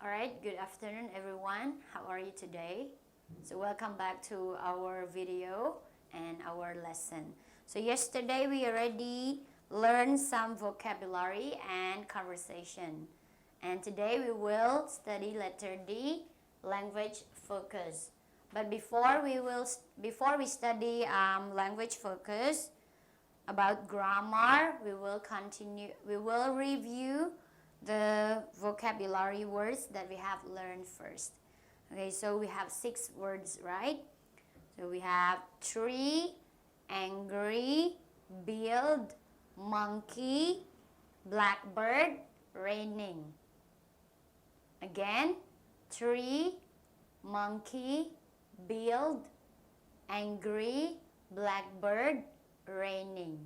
Alright, good afternoon everyone. How are you today? So welcome back to our video and our lesson. So yesterday we already learned some vocabulary and conversation. And today we will study letter D, language focus. But before we study language focus about grammar, we will review the vocabulary words that we have learned first. Okay, so we have 6 words, right? So we have tree, angry, build, monkey, blackbird, raining. Again, tree, monkey, build, angry, blackbird, raining.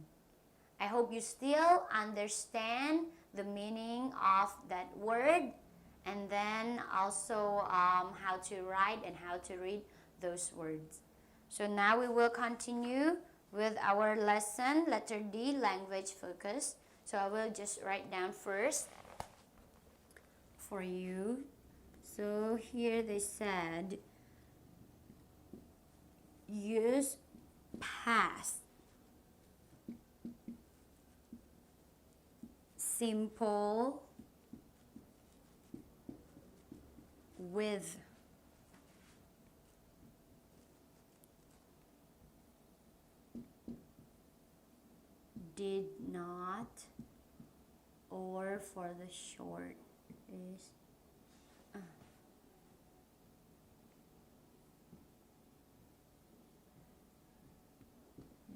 I hope you still understand the meaning of that word, and then also how to write and how to read those words. So now we will continue with our lesson, letter D, language focus. So I will just write down first for you. So here they said, use past simple with did not, or for the short is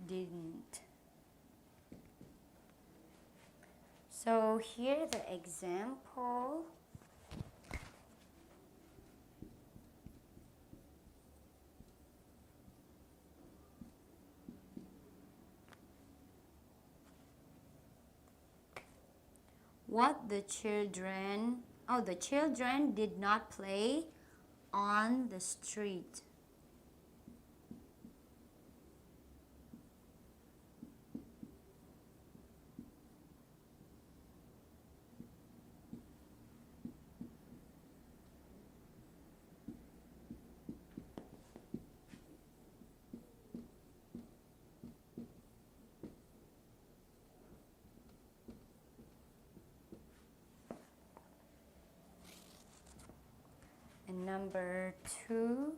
didn't. So here the example. The children did not play on the street. And number 2,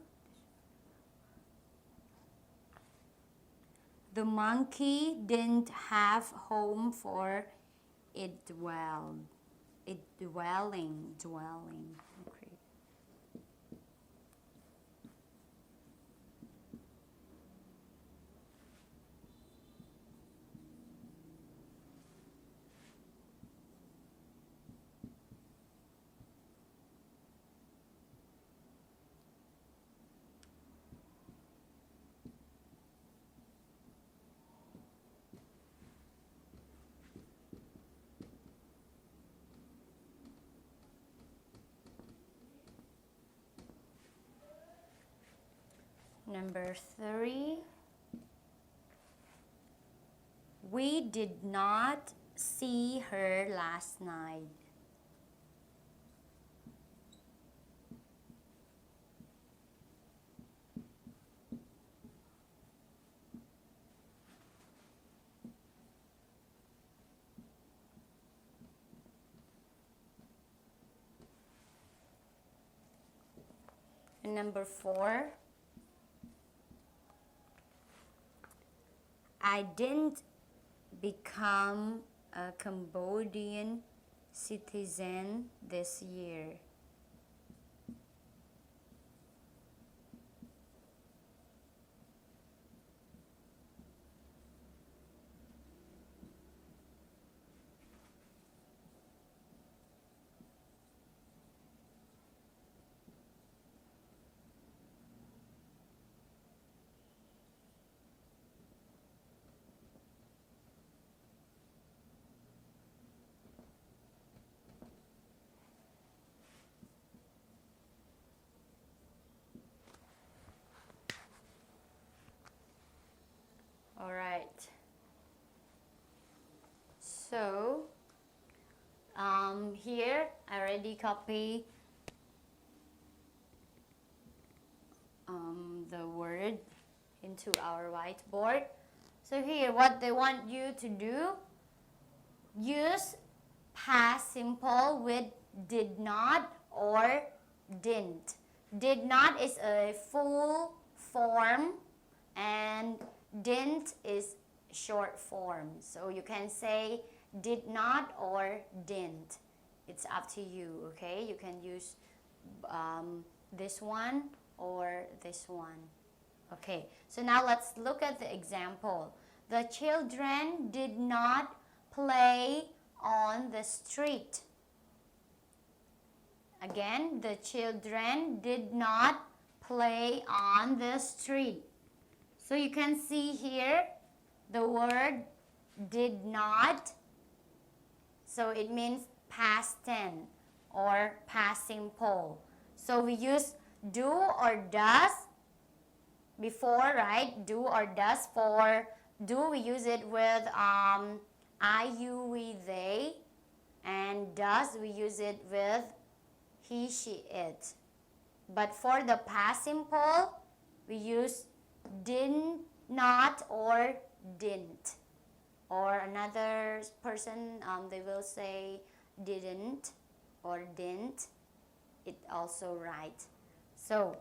the monkey didn't have home for it dwelling. Okay. Number 3, we did not see her last night. And number 4, I didn't become a Cambodian citizen this year. All right. So here I already copy the word into our whiteboard. So here, what they want you to do, use past simple with did not or didn't. Did not is a full form and didn't is short form. So you can say did not or didn't. It's up to you, okay? You can use this one or this one. Okay, so now let's look at the example. The children did not play on the street. Again, the children did not play on the street. So you can see here the word did not. So it means past tense or past simple. So we use do or does before, right? Do or does. For do, we use it with I, you, we, they. And does, we use it with he, she, it. But for the past simple, we use did not or didn't. Or another person, they will say didn't or didn't. It also right. So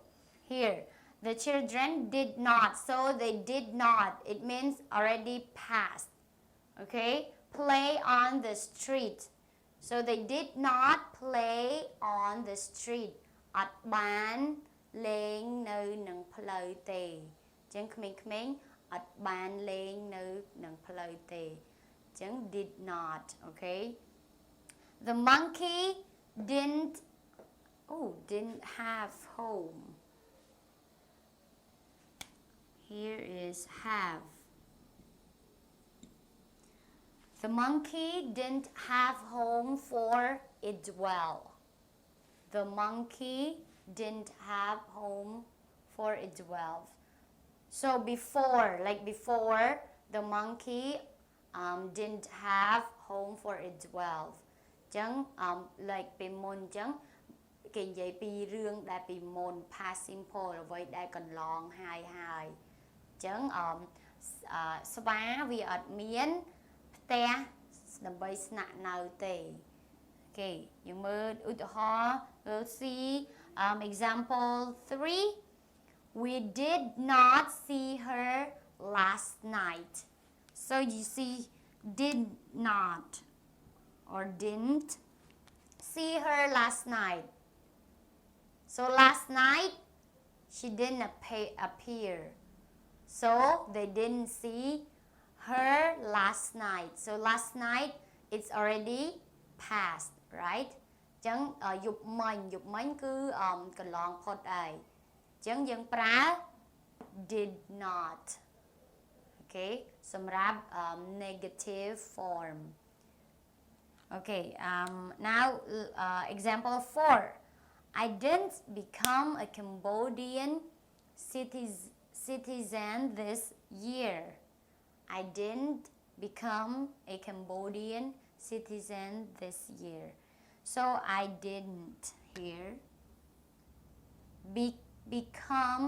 here, the children did not. So they did not. It means already past. Okay? Play on the street. So they did not play on the street. អត់បានលេងនៅនឹងផ្លូវទេអញ្ចឹងក្មេងៗអត់បានលេងនៅនឹងផ្លូវទេអញ្ចឹង did not. Okay? The monkey didn't have home. Here is have. The monkey didn't have home for it dwell. The monkey didn't have home for it dwell. So before, the monkey didn't have home for it dwell. ចឹង like ពីមុនចឹងគេនិយាយពីរឿងដែលពីមុន past simple អ្វីដែលកន្លងហើយចឹងស្វាវាអត់មានផ្ទះដើម្បីស្នាក់នៅទេ Okay, យើងមើលឧទាហរណ៍ we'll see example 3. We did not see her last night. So you see did not or didn't see her last night. So last night she didn't appear. So they didn't see her last night. So last night it's already past, right? ចឹងយប់មិញគឺកន្លងផុតហើយចឹងយើងប្រើ did not. Okay, សម្រាប់ negative form. Okay, now example 4. I didn't become a Cambodian citizen this year. I didn't become a Cambodian citizen this year. So I didn't here become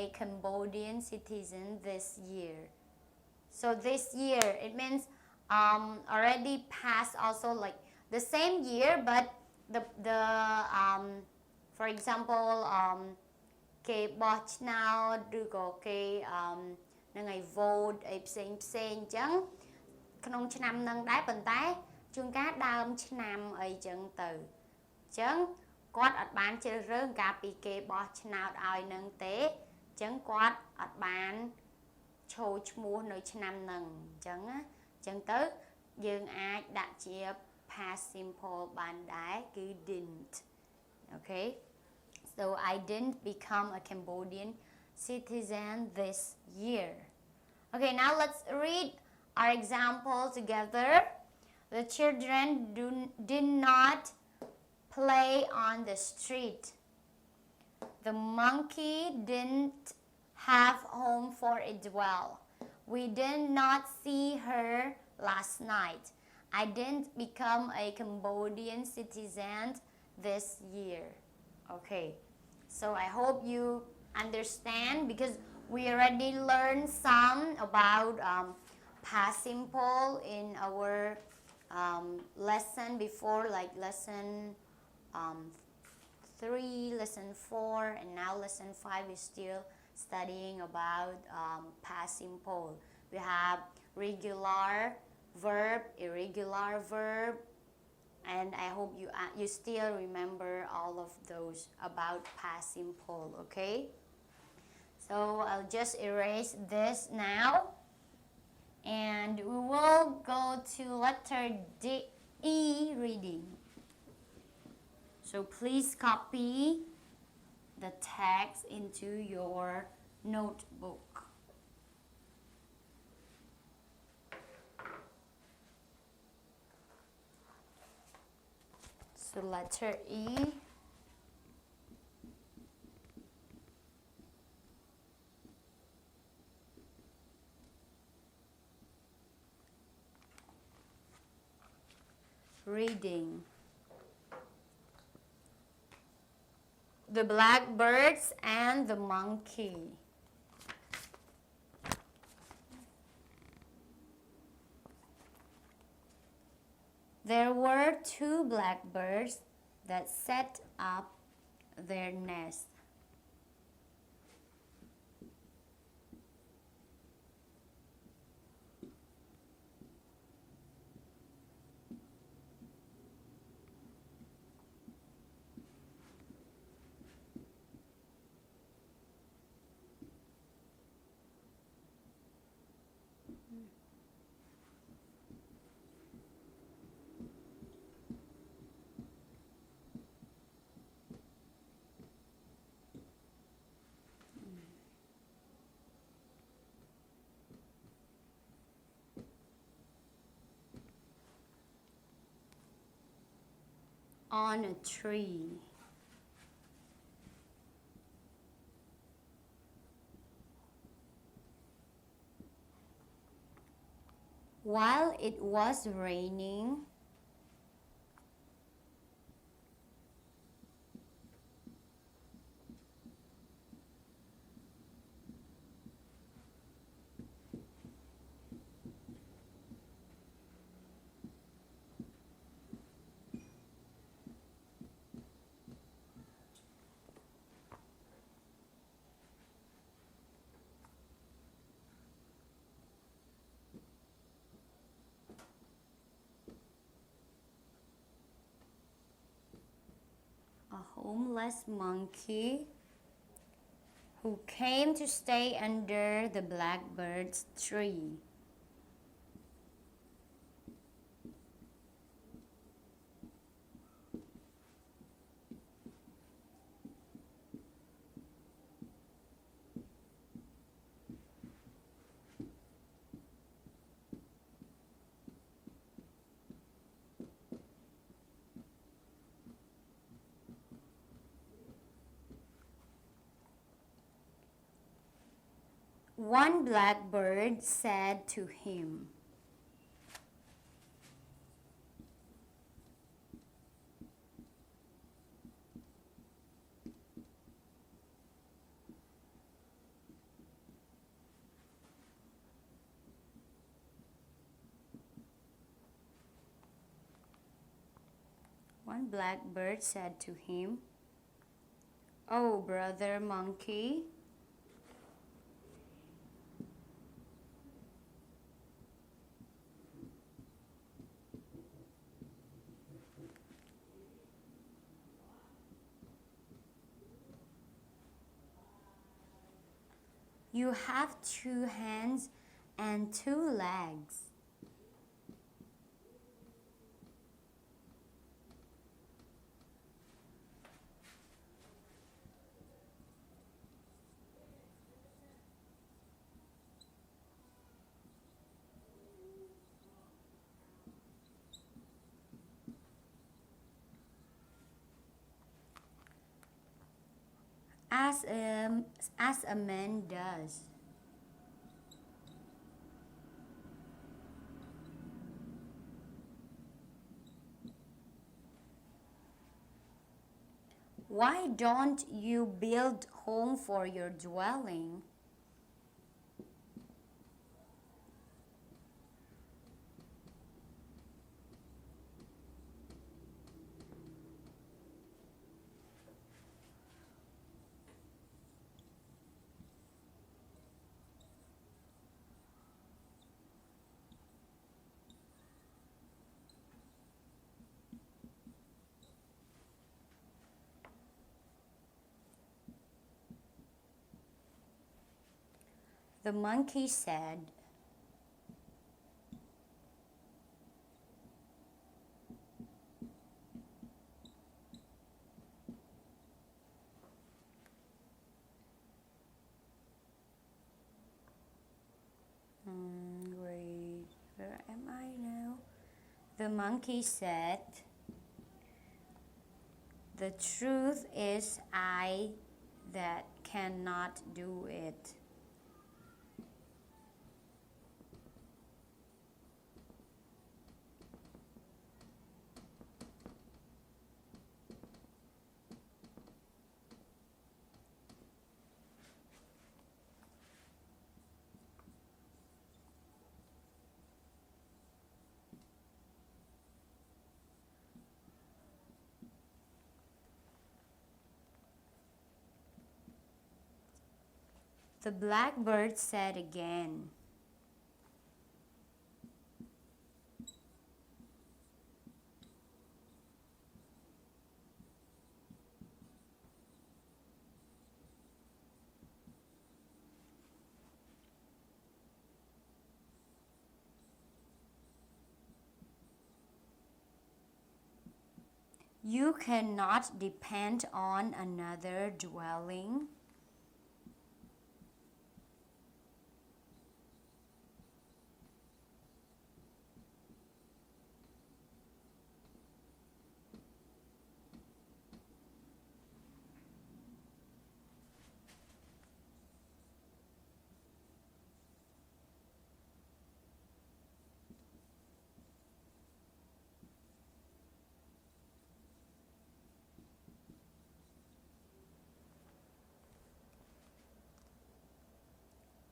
a Cambodian citizen this year. So this year, it means already past also, like the same year, but the for example គេបោះឆ្នោតឬក៏គេនឹងឲ្យ vote អីផ្សេងអញ្ចឹងក្នុងឆ្នាំនឹងដែរប៉ុន្តែជួនកាលដើមឆ្នាំអីចឹងទៅអញ្ចឹងគាត់អត់បានជ្រើសរើសកាលពីគេបោះឆ្នោតឲ្យនឹងទេអញ្ចឹងគាត់អត់បានចូលឈ្មោះនៅឆ្នាំនឹងអញ្ចឹងណាអញ្ចឹងទៅយើងអាចដាក់ជា past simple បានដែរគឺ didn't. Okay, so I didn't become a Cambodian citizen this year. Okay, now let's read our example together. The children did not play on the street. The monkey didn't have home for it dwell. We did not see her last night. I didn't become a Cambodian citizen this year. Okay, so I hope you understand? Because we already learned some about past simple in our lesson before, like lesson 3, lesson 4, and now lesson 5 is still studying about past simple. We have regular verb, irregular verb, and I hope you still remember all of those about past simple, okay? So I'll just erase this now, and we will go to letter E, reading. So please copy the text into your notebook. So letter E. Reading. The blackbirds and the monkey. There were 2 blackbirds that set up their nest. On a tree. While it was raining, a homeless monkey who came to stay under the blackbird's tree. One blackbird said to him, "Oh, brother monkey, you have 2 hands and 2 legs. As a man does." Why don't you build home for your dwelling? The monkey said, wait, where am I now? The monkey said, the truth is I that cannot do it. The blackbird said again, you cannot depend on another dwelling.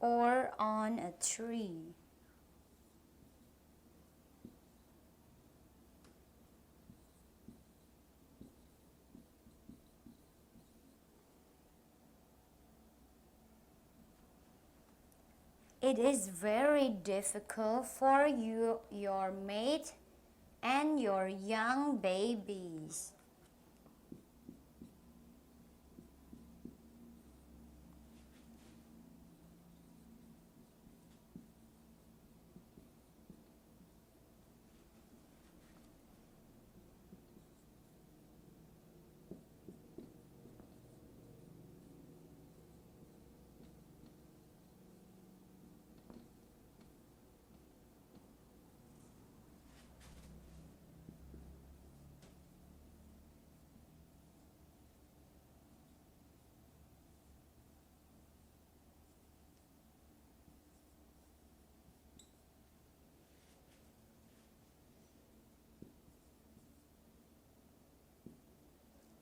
Or on a tree. It is very difficult for you, your mate, and your young babies.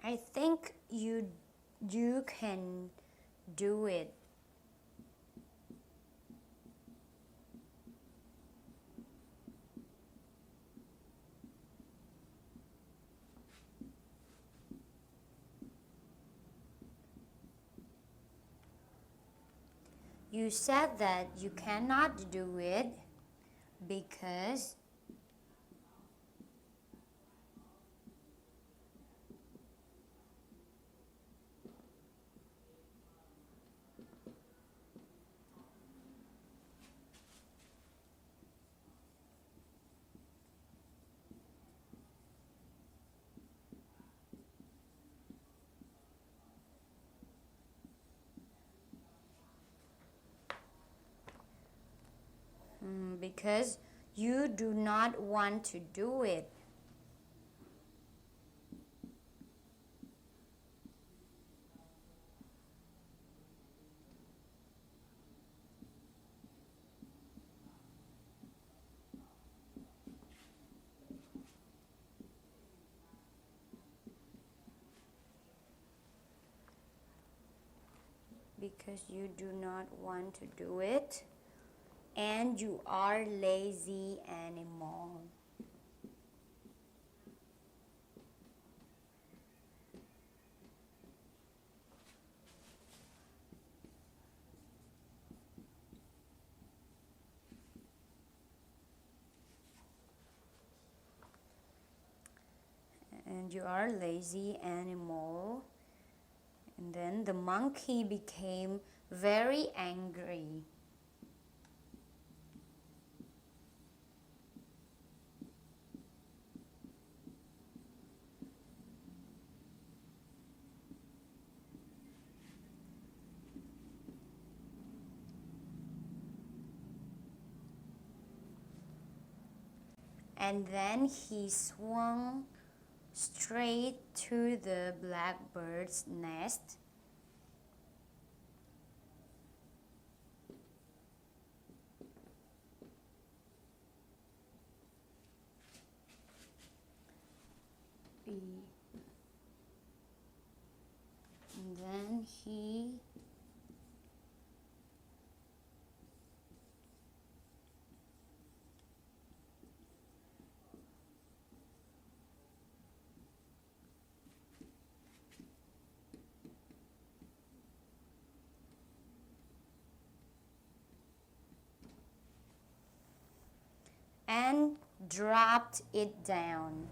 I think you can do it. You said that you cannot do it because because you do not want to do it. because you do not want to do it, and you are lazy animal. And you are lazy animal. And then the monkey became very angry. And then he swung straight to the blackbird's nest. And then he and dropped it down.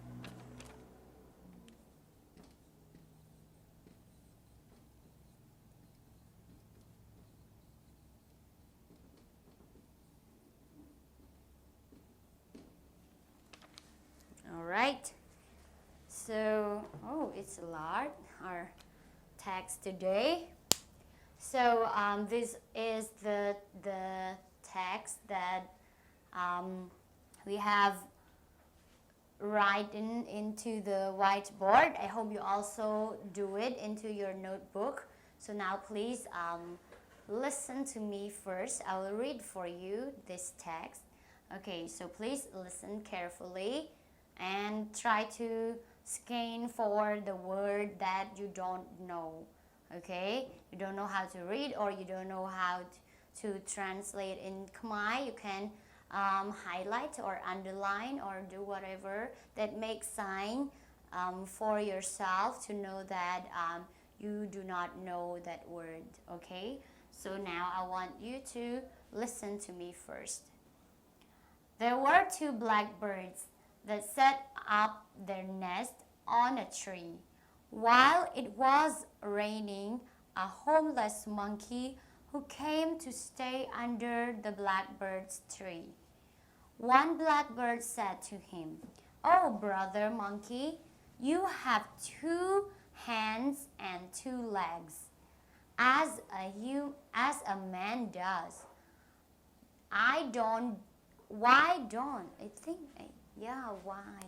All right. So, it's a lot, our text today. So, this is the text that we have written into the whiteboard. I hope you also do it into your notebook. So now please listen to me first. I will read for you this text. Okay, so please listen carefully and try to scan for the word that you don't know. Okay, you don't know how to read or you don't know how to translate in Khmer, you can highlight or underline or do whatever that makes sign for yourself to know that you do not know that word. Okay, so now I want you to listen to me first. There were two blackbirds that set up their nest on a tree. While it was raining, a homeless monkey who came to stay under the blackbird's tree. One blackbird said to him, "Oh, brother monkey, you have two hands and two legs, as a man does. Why don't, why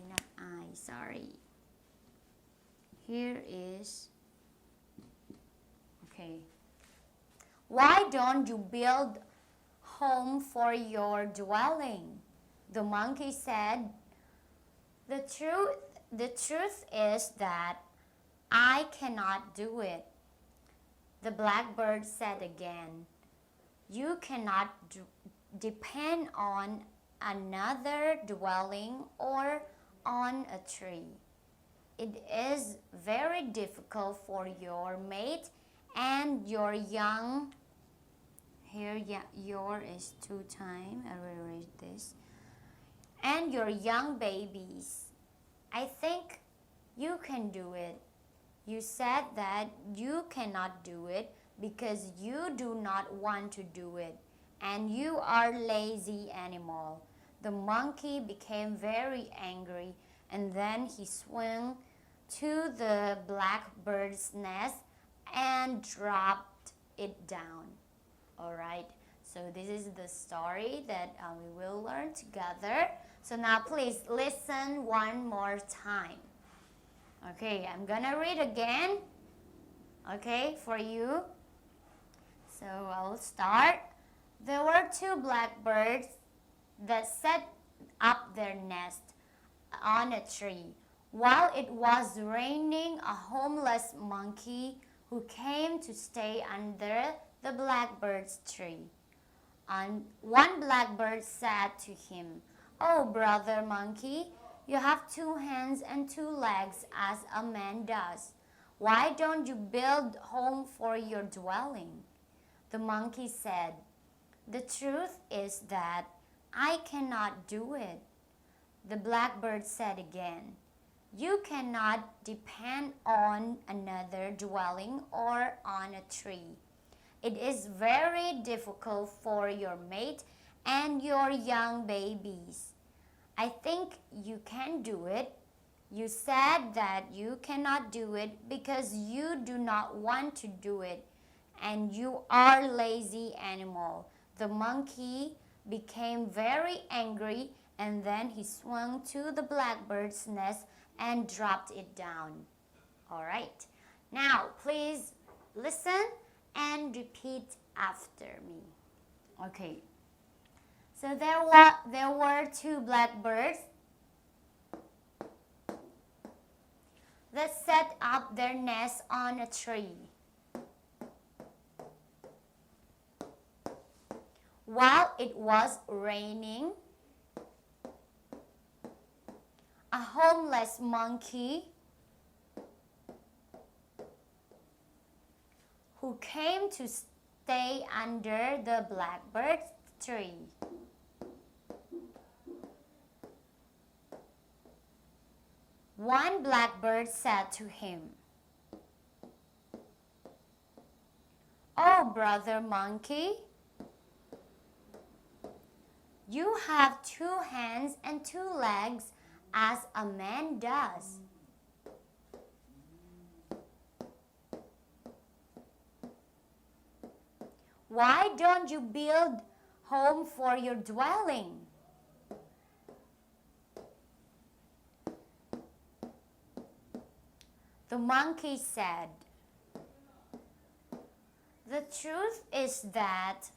not I, sorry. Here is, okay. Why don't you build home for your dwelling?" The monkey said, The truth is that I cannot do it." The blackbird said again, "You cannot depend on another dwelling or on a tree. It is very difficult for your mate and your young," here your is 2 times, I will read this, "and your young babies. I think you can do it. You said that you cannot do it because you do not want to do it, and you are lazy animal." The monkey became very angry, and then he swung to the blackbird's nest and dropped it down. All right, so this is the story that we will learn together. So now please listen one more time. Okay, I'm gonna read again, okay, for you. So I'll start. There were two blackbirds that set up their nest on a tree. While it was raining, a homeless monkey who came to stay under the blackbird's tree. And one blackbird said to him, "Oh, brother monkey, you have 2 hands and 2 legs as a man does. Why don't you build home for your dwelling?" The monkey said, "The truth is that I cannot do it." The blackbird said again, "You cannot depend on another dwelling or on a tree. It is very difficult for your mate and your young babies. I think you can do it. You said that you cannot do it because you do not want to do it, and you are a lazy animal." The monkey became very angry, and then he swung to the blackbird's nest and dropped it down. All right. Now, please listen and repeat after me. Okay. So there were 2 blackbirds that set up their nest on a tree. While it was raining, a homeless monkey who came to stay under the blackbird tree. One blackbird said to him, "Oh, brother monkey, you have 2 hands and 2 legs as a man does. Why don't you build home for your dwelling?" The monkey said, "The truth is that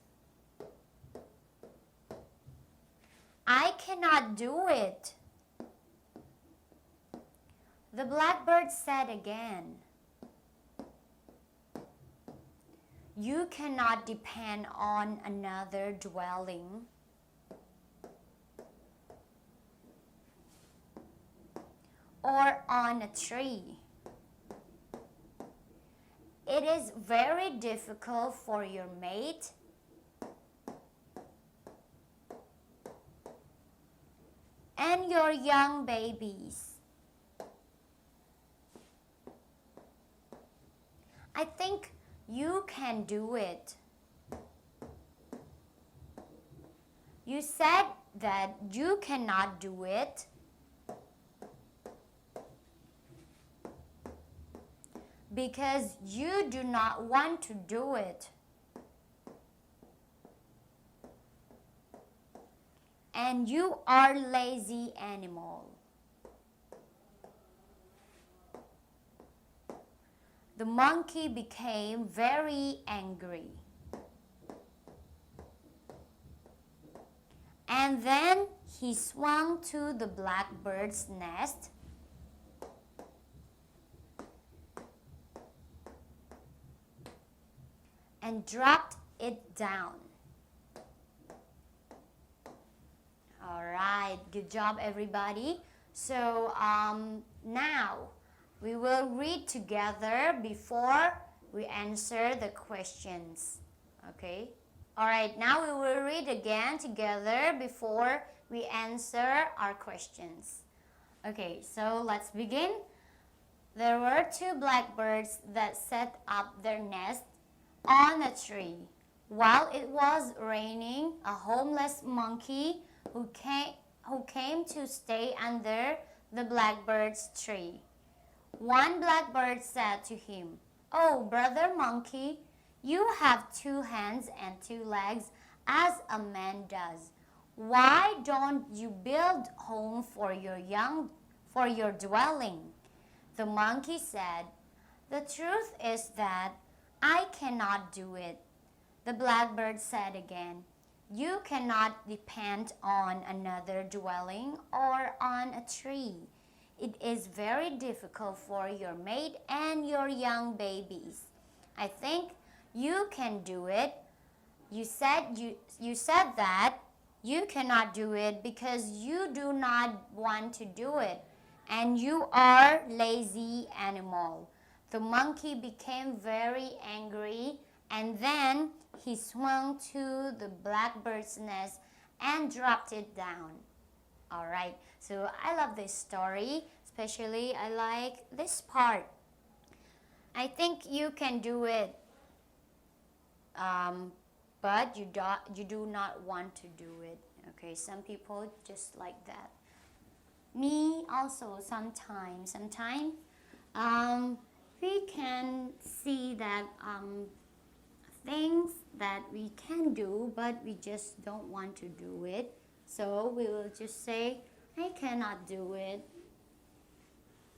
I cannot do it." The blackbird said again, "You cannot depend on another dwelling or on a tree. It is very difficult for your mate and your young babies. I think you can do it. You said that you cannot do it because you do not want to do it. And you are a lazy animal." The monkey became very angry. And then he swung to the blackbird's nest and dropped it down. All right, good job everybody. So now we will read together before we answer the questions. Okay? All right, now we will read again together before we answer our questions. Okay, so let's begin. There were 2 blackbirds that set up their nest on a tree. While it was raining, a homeless monkey who came to stay under the blackbird's tree. One blackbird said to him, "Oh, brother monkey, you have 2 hands and 2 legs as a man does. Why don't you build home for your dwelling?" The monkey said, "The truth is that I cannot do it." The blackbird said again, "You cannot depend on another dwelling or on a tree. It is very difficult for your mate and your young babies. I think you can do it. You said that you cannot do it because you do not want to do it, and you are lazy animal. The monkey became very angry, and then he swung to the blackbird's nest and dropped it down. All right, so I love this story, especially I like this part. I think you can do it, but you do not want to do it. Okay, some people just like that. Me also sometimes we can see that things that we can do, but we just don't want to do it. So we will just say, I cannot do it.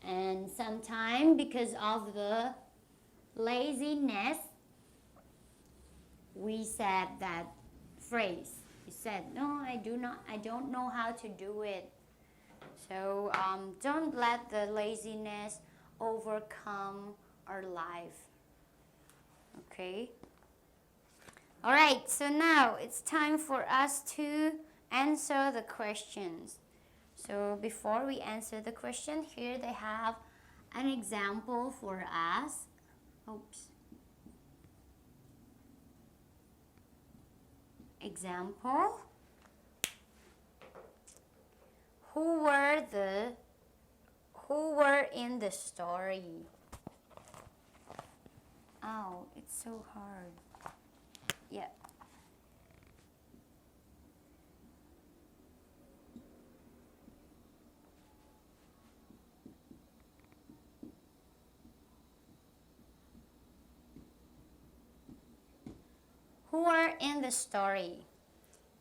And sometimes because of the laziness, we said that phrase. We said, no, I don't know how to do it. So don't let the laziness overcome our life. Okay? All right, so now it's time for us to answer the questions. So before we answer the question, here they have an example for us. Oops. Example. Who were in the story? Oh, it's so hard. Yeah. Who were in the story?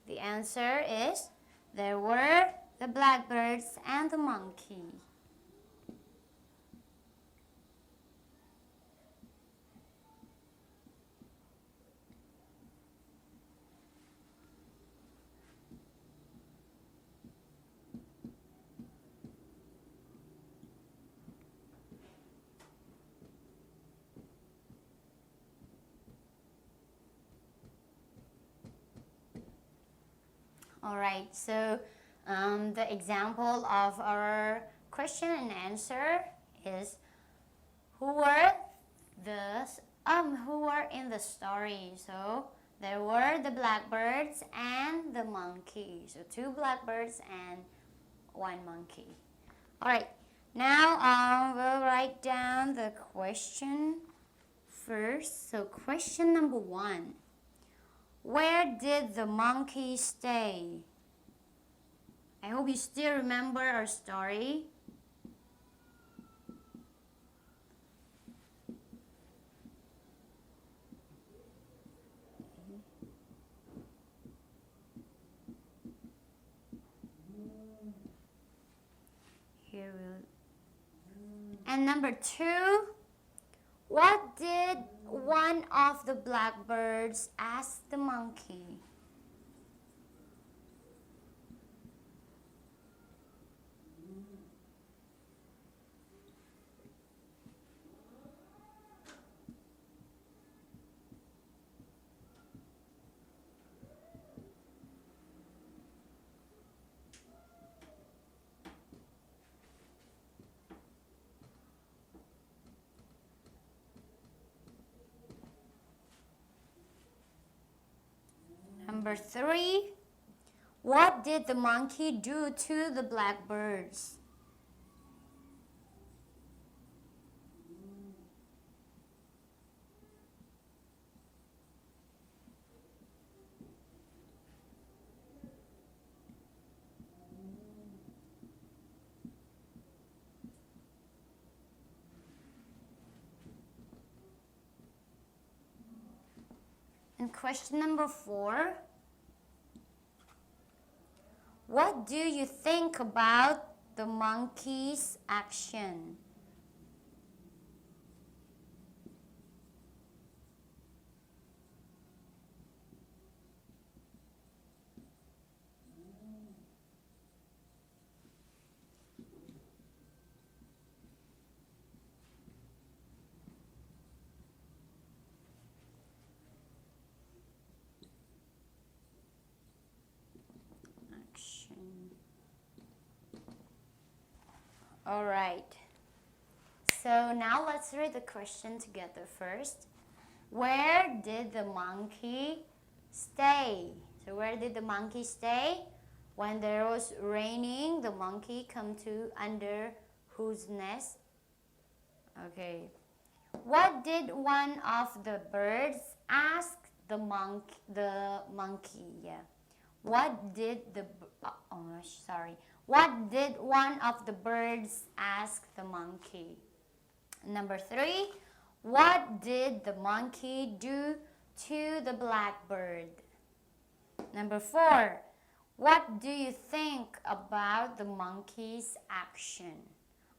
The answer is there were the blackbirds and the monkey. All right, so the example of our question and answer is who were in the story? So there were the blackbirds and the monkey. So 2 blackbirds and 1 monkey. All right, now we'll write down the question first. So question number 1. Where did the monkey stay? I hope you still remember our story. Here we'll... And number 2, what did one of the blackbirds ask the monkey? Number 3, what did the monkey do to the blackbirds? And question number 4, what do you think about the monkey's action? All right. So now let's read the question together first. Where did the monkey stay? So where did the monkey stay? When there was raining, the monkey come to under whose nest? Okay. What did one of the birds ask the monkey? Yeah. What did What did one of the birds ask the monkey? Number 3. What did the monkey do to the blackbird? Number 4. What do you think about the monkey's action?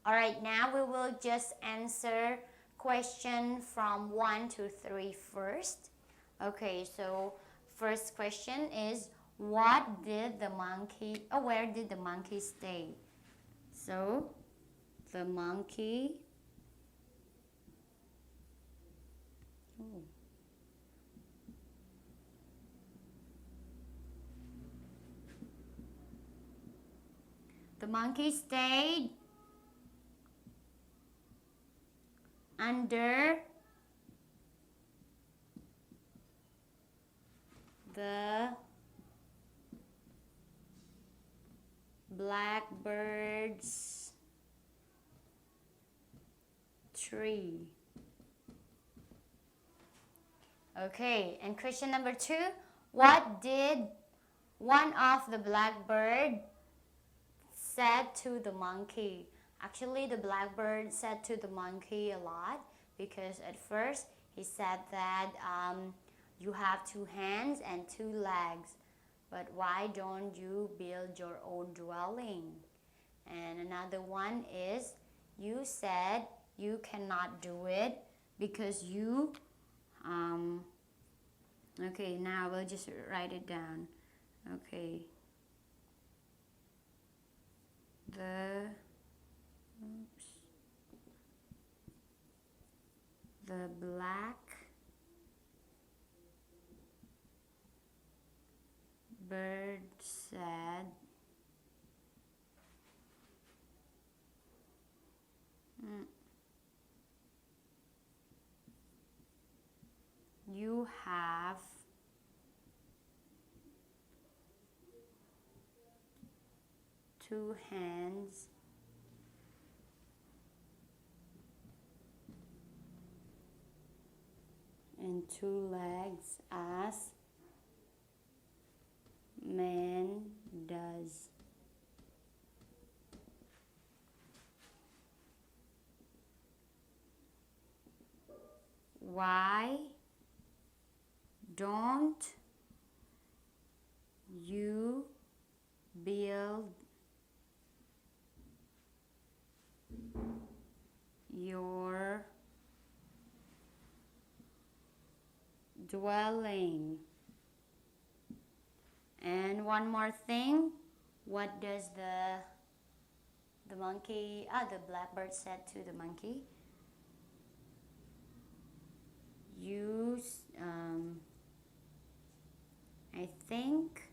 Alright, now we will just answer question from 1 to 3 first. Okay, so first question is, where did the monkey stay? So, the monkey The monkey stayed under the blackbird's tree. Okay, and question number 2. What did one of the blackbird said to the monkey? Actually, the blackbird said to the monkey a lot, because at first he said that you have 2 hands and 2 legs, but why don't you build your own dwelling? And another one is, you said you cannot do it because you okay, now we'll just write it down. Okay. The blackbird said you have two hands and 2 legs as man does. Why don't you build your dwelling? And one more thing, what does the blackbird said to the monkey? I think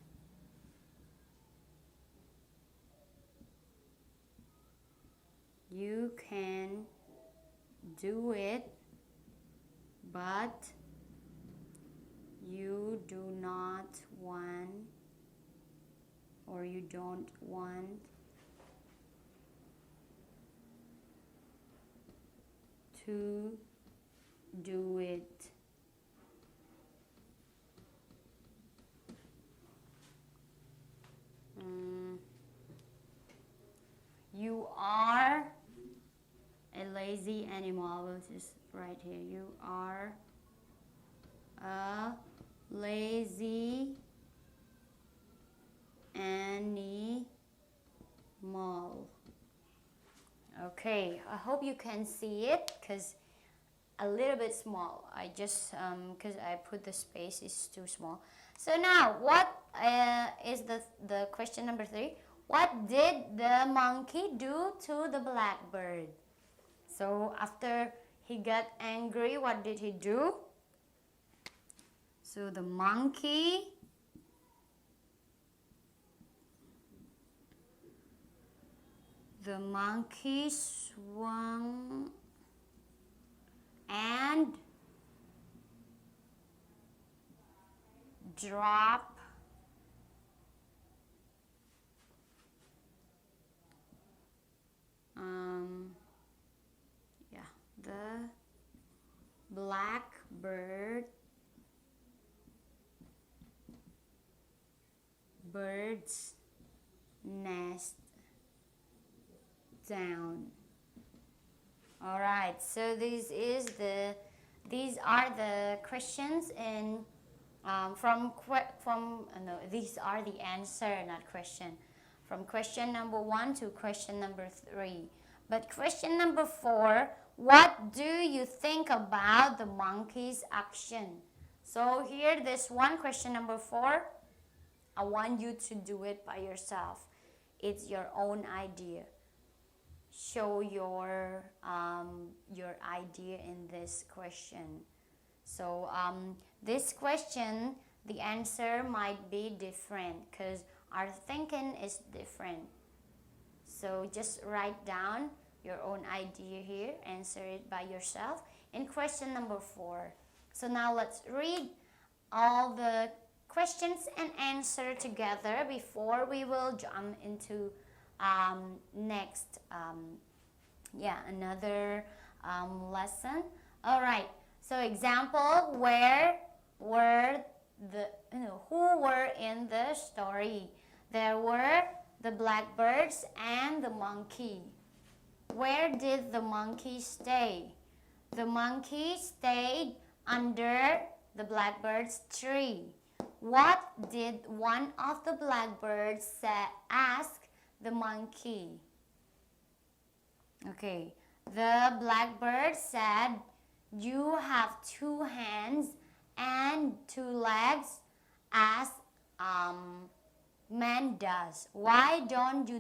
you can do it, but you do not want, or you don't want to do it. You are a lazy animal. We'll just write here. You are a lazy animal. Okay, I hope you can see it, because a little bit small. I just because I put the space is too small. So now, what is the question number 3? What did the monkey do to the blackbird? So after he got angry, what did he do? So the monkey The monkey swung and dropped the blackbird bird's nest down. All right, so these are the questions in these are the answer, not question, from question number 1 to question number 3. But question number 4, what do you think about the monkey's action? So here, this one, question number 4, I want you to do it by yourself. It's your own idea. Show your idea in this question. So this question, the answer might be different because our thinking is different. So just write down your own idea here, answer it by yourself in question number 4. So now let's read all the questions and answer together before we will jump into next another lesson. All right, so example, where were who were in the story? There were the blackbirds and the monkey. Where did the monkey stay? The monkey stayed under the blackbird's tree. What did one of the blackbirds ask the monkey? Okay, the blackbird said, "You have 2 hands and 2 legs as man does. Why don't you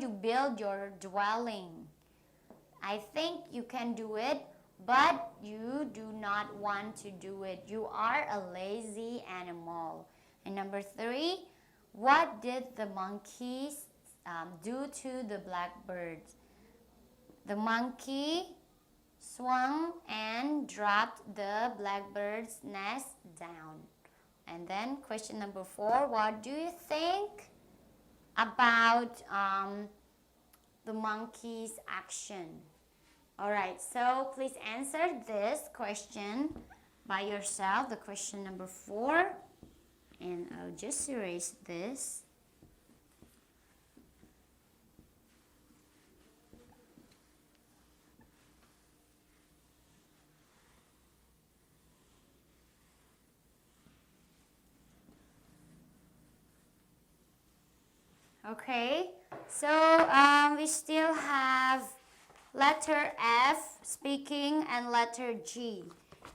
build your dwelling? I think you can do it, but you do not want to do it. You are a lazy animal." And number 3, what did the monkeys do to the blackbirds? The monkey swung and dropped the blackbird's nest down. And then question number 4, what do you think about the monkey's action? All right, so please answer this question by yourself, the question number 4. And I'll just erase this. Okay, so we still have letter F, speaking, and letter G.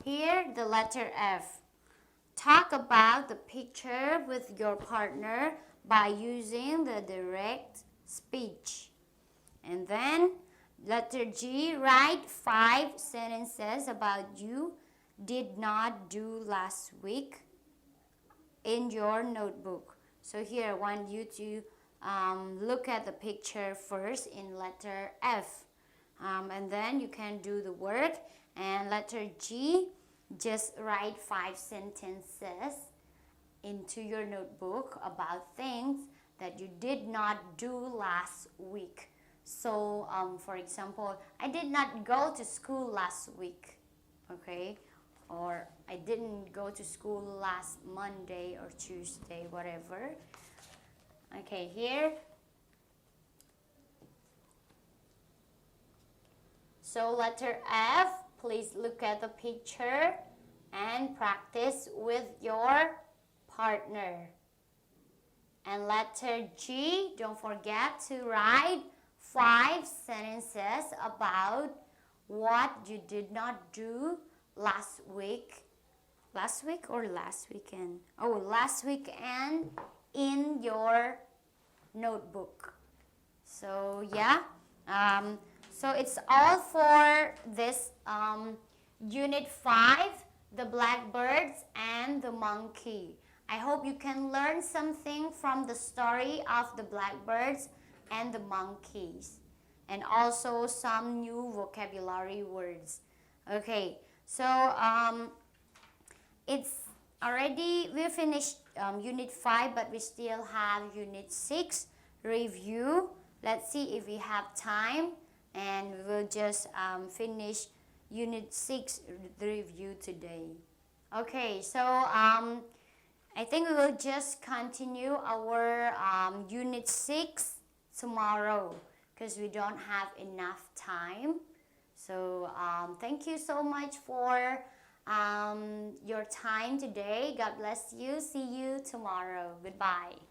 Here, the letter F. Talk about the picture with your partner by using the direct speech. And then, letter G, write 5 sentences about you did not do last week in your notebook. So here, I want you to look at the picture first in letter F. And then you can do the work. And letter G, just write 5 sentences into your notebook about things that you did not do last week. So, for example, I did not go to school last week, okay? Or I didn't go to school last Monday or Tuesday, whatever. Okay, here. So letter F, please look at the picture and practice with your partner. And letter G, don't forget to write 5 sentences about what you did not do last week. Last week or last weekend? Oh, last weekend in your notebook. So yeah, so it's all for this unit 5, the blackbirds and the monkey. I hope you can learn something from the story of the blackbirds and the monkeys, and also some new vocabulary words. Okay, so we finished unit 5, but we still have unit 6 review. Let's see if we have time, and we will just finish unit 6 review today. Okay, so I think we will just continue our unit 6 tomorrow because we don't have enough time. So thank you so much for your time today. God bless you. See you tomorrow. Goodbye.